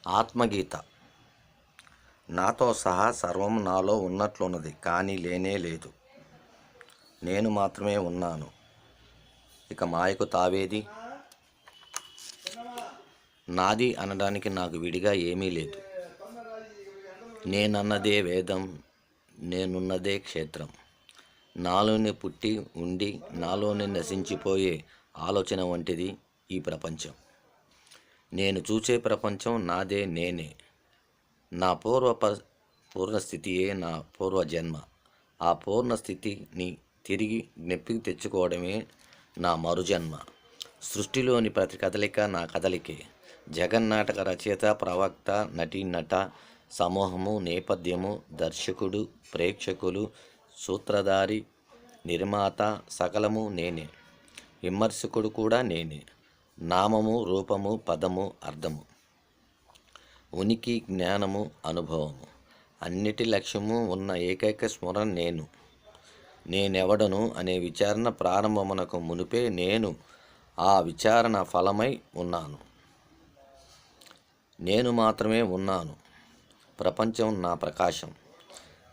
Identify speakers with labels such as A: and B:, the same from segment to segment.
A: ఆత్మగీత. నాతో సహా సర్వం నాలో ఉన్నట్లున్నది, కానీ లేనే లేదు. నేను మాత్రమే ఉన్నాను, ఇక మాయకు తావేది? నాది అనడానికి నాకు విడిగా ఏమీ లేదు. నేనన్నదే వేదం, నేనున్నదే క్షేత్రం. నాలోనే పుట్టి ఉండి నాలోనే నశించిపోయే ఆలోచన వంటిది ఈ ప్రపంచం. నేను చూసే ప్రపంచం నాదే, నేనే. నా పూర్ణస్థితియే నా పూర్వజన్మ. ఆ పూర్ణస్థితిని తిరిగి జ్ఞప్తికి తెచ్చుకోవడమే నా మరుజన్మ. సృష్టిలోని ప్రతి కదలిక నా కదలికే. జగన్నాటక రచయిత, ప్రవక్త, నటీనట సమూహము, నేపథ్యము, దర్శకుడు, ప్రేక్షకులు, సూత్రధారి, నిర్మాత సకలము నేనే. విమర్శకుడు కూడా నేనే. నామము, రూపము, పదము, అర్థము, ఉనికి, జ్ఞానము, అనుభవము, అన్నిటి లక్ష్యము ఉన్న ఏకైక స్మరణ నేను. నేనెవడను అనే విచారణ ప్రారంభమునకు మునిపే నేను ఆ విచారణ ఫలమై ఉన్నాను. నేను మాత్రమే ఉన్నాను. ప్రపంచం నా ప్రకాశం.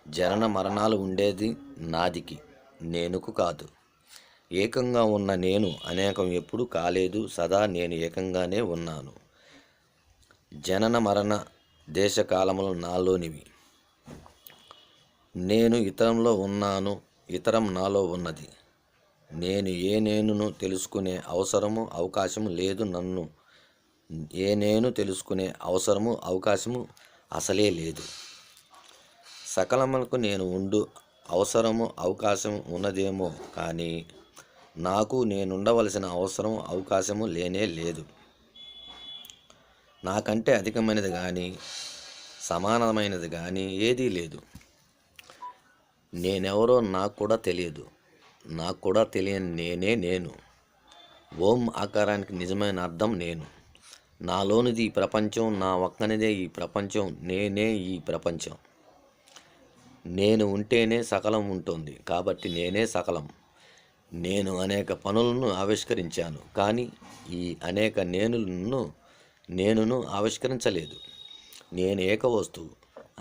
A: జనన మరణాలు ఉండేది నాదికి, నేనుకు కాదు. ఏకంగా ఉన్న నేను అనేకం ఎప్పుడు కాలేదు. సదా నేను ఏకంగానే ఉన్నాను. జనన మరణ దేశకాలములు నాలోనివి. నేను ఇతరంలో ఉన్నాను, ఇతరం నాలో ఉన్నది. నేను ఏ నేనును తెలుసుకునే అవసరము అవకాశము లేదు. నన్ను ఏ నేను తెలుసుకునే అవసరము అవకాశము అసలే లేదు. సకలములకు నేను ఉండు అవసరము అవకాశం ఉన్నదేమో, కానీ నాకు నేనుండవలసిన అవసరం అవకాశము లేనే లేదు. నాకంటే అధికమైనది కానీ సమానమైనది కానీ ఏదీ లేదు. నేనెవరో నాకు కూడా తెలియదు. నాకు కూడా తెలియని నేనే నేను. ఓం ఆకారానికి నిజమైన అర్థం నేను. నాలోనిది ఈ ప్రపంచం, నా ఒక్కనిదే ఈ ప్రపంచం, నేనే ఈ ప్రపంచం. నేను ఉంటేనే సకలం ఉంటుంది, కాబట్టి నేనే సకలం. నేను అనేక పనులను ఆవిష్కరించాను, కానీ ఈ అనేక నేనును ఆవిష్కరించలేదు. నేను ఏకవస్తువు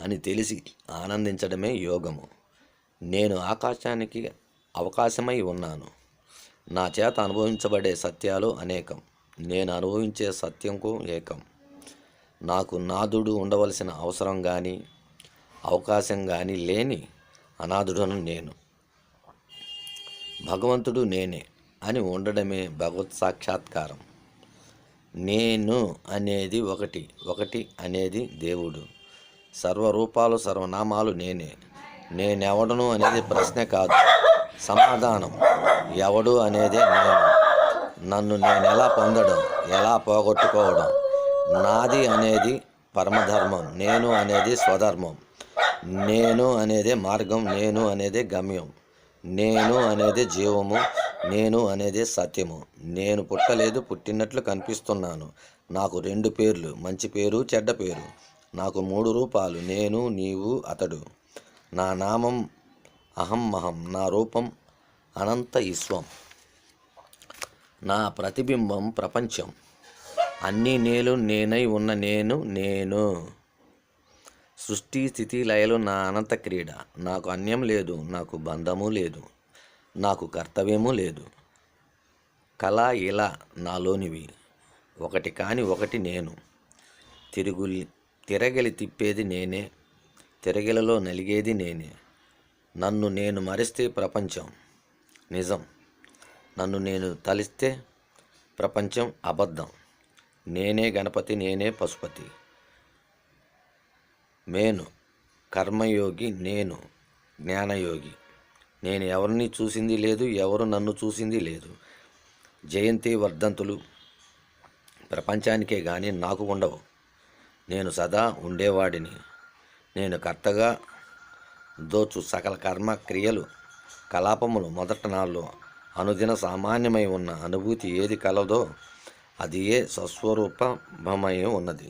A: అని తెలిసి ఆనందించడమే యోగము. నేను ఆకాశానికి అవకాశమై ఉన్నాను. నా చేత అనుభవించబడే సత్యాలు అనేకం. నేను అనుభవించే సత్యంకు ఏకం. నాకు నాదుడు ఉండవలసిన అవసరం కానీ అవకాశం కానీ లేని అనాథుడను నేను. భగవంతుడు నేనే అని ఉండడమే భగవత్ సాక్షాత్కారం. నేను అనేది ఒకటి, ఒకటి అనేది దేవుడు. సర్వరూపాలు సర్వనామాలు నేనే. నేనెవడను అనేది ప్రశ్న కాదు, సమాధానం. ఎవడు అనేదే నేను. నన్ను నేనెలా పొందడం, ఎలా పోగొట్టుకోవడం. నాది అనేది పరమధర్మం, నేను అనేది స్వధర్మం. నేను అనేదే మార్గం, నేను అనేదే గమ్యం. నేను అనేదే జీవము, నేను అనేదే సత్యము. నేను పుట్టలేదు, పుట్టినట్లు కనిపిస్తున్నాను. నాకు 2 పేర్లు, మంచి పేరు, చెడ్డ పేరు. నాకు 3 రూపాలు, నేను, నీవు, అతడు. నా నామం అహం, నా రూపం అనంత విశ్వం. నా ప్రతిబింబం ప్రపంచం. అన్నీ నేనై ఉన్న నేను. సృష్టి స్థితి లయలు నా అనంత క్రీడ. నాకు అన్యం లేదు, నాకు బంధము లేదు, నాకు కర్తవ్యము లేదు. కళ ఇలా నాలోనివి. ఒకటి కాని ఒకటి నేను. తిరగలి తిప్పేది నేనే, తిరగలిలో నలిగేది నేనే. నన్ను నేను మరిస్తే ప్రపంచం నిజం. నన్ను నేను తలిస్తే ప్రపంచం అబద్ధం. నేనే గణపతి, నేనే పశుపతి. నేను కర్మయోగి, నేను జ్ఞానయోగి. నేను ఎవరిని చూసింది లేదు, ఎవరు నన్ను చూసింది లేదు. జయంతి వర్ధంతులు ప్రపంచానికే కానీ నాకు ఉండవు. నేను సదా ఉండేవాడిని. నేను కర్తగా దోచు సకల కర్మ క్రియలు కలాపములు మొదట నాలో అనుదిన సామాన్యమై ఉన్న అనుభూతి ఏది కలదో అది ఏ స్వస్వరూపమై ఉన్నది.